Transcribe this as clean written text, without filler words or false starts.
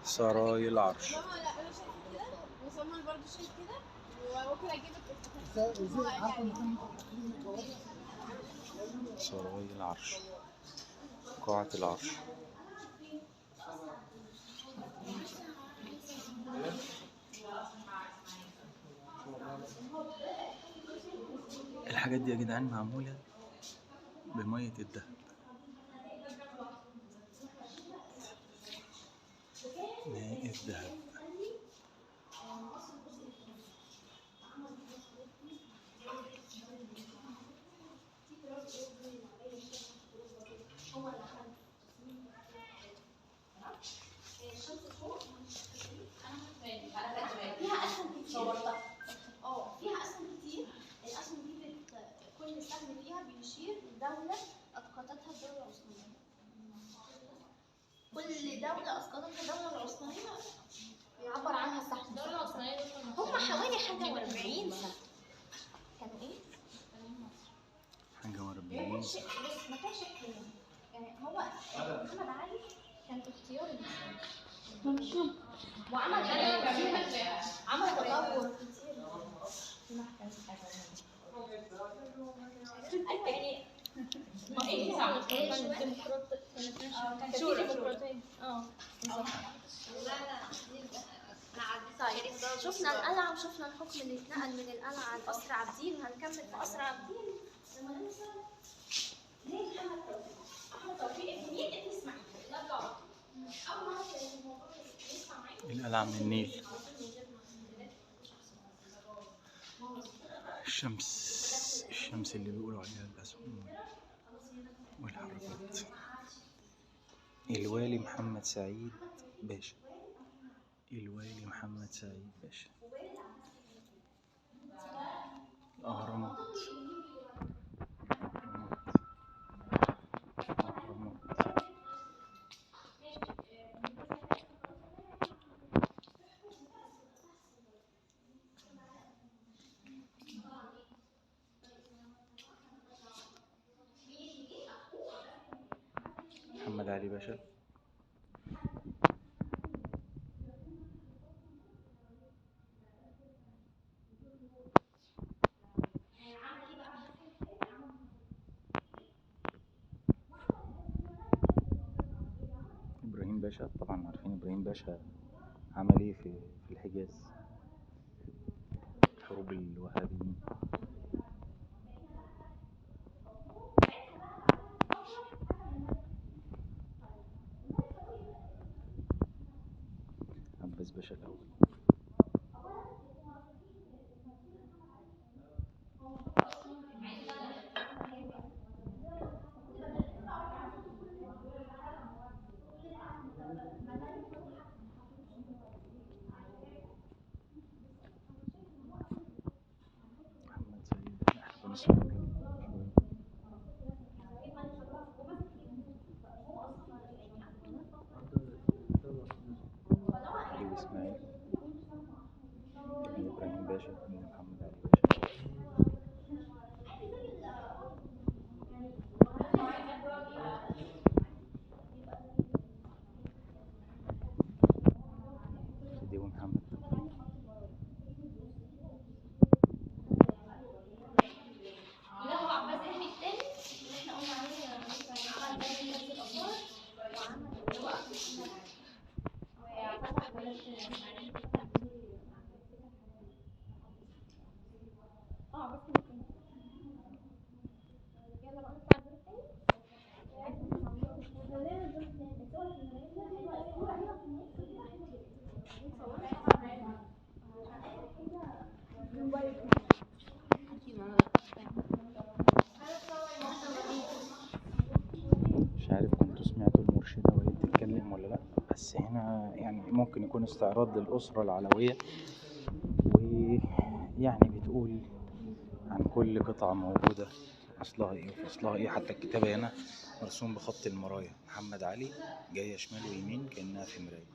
سراي العرش. سراي العرش، قاعة العرش. الحاجات دي يا جدعان معمولة بمية الدهب. ماء الذهب. فيها اسهم كتير. فيها اسهم كتير. الاسهم دي كل سهم فيها بيشير لدوله اسقطتها الدوله العثمانيه. كل دوله اسقطتها الدوله العثمانيه بيعبر عنها السهم. الدوله العثمانيه هم حوالي حاجه و40 سنه. كانوا ايه؟ حاجة و40. ما كانش اختيار. يعني هو محمد علي كان اختيار المسلمين. وعمل تطور كتير. شفنا القلعة وشفنا الحكم اللي اتنقل من القلعة لقصر عابدين، وهنكمل في قصر عابدين. لما نوصل ليه أحمد توفيق مين أنت اسمعي؟ أول مرة يسمع معايا القلعة من النيل. الشمس اللي بيقولوا عليها الأسهم والحركات. الوالي محمد سعيد باشا. الوالي محمد سعيد باشا. الأهرامات. محمد علي باشا. إبراهيم باشا. طبعا عارفين إبراهيم باشا عمل إيه في الحجاز، حروب الوهابيين. عباس باشا الأول. محمد سعيد أحسن شوية. علي وإسماعيل ابن إبراهيم باشا ابن محمد علي باشا. سيدي ومحمد. مش عارف كنتوا سمعتوا المرشدة وهي بتتكلم ولا لأ، بس هنا يعني ممكن يكون استعراض للأسرة العلوية، ويعني بتقول عن كل قطعة موجودة أصلها إيه وفصلها إيه. حتى الكتابة هنا مرسوم بخط المرايا. محمد علي جاية شمال ويمين كأنها في مراية.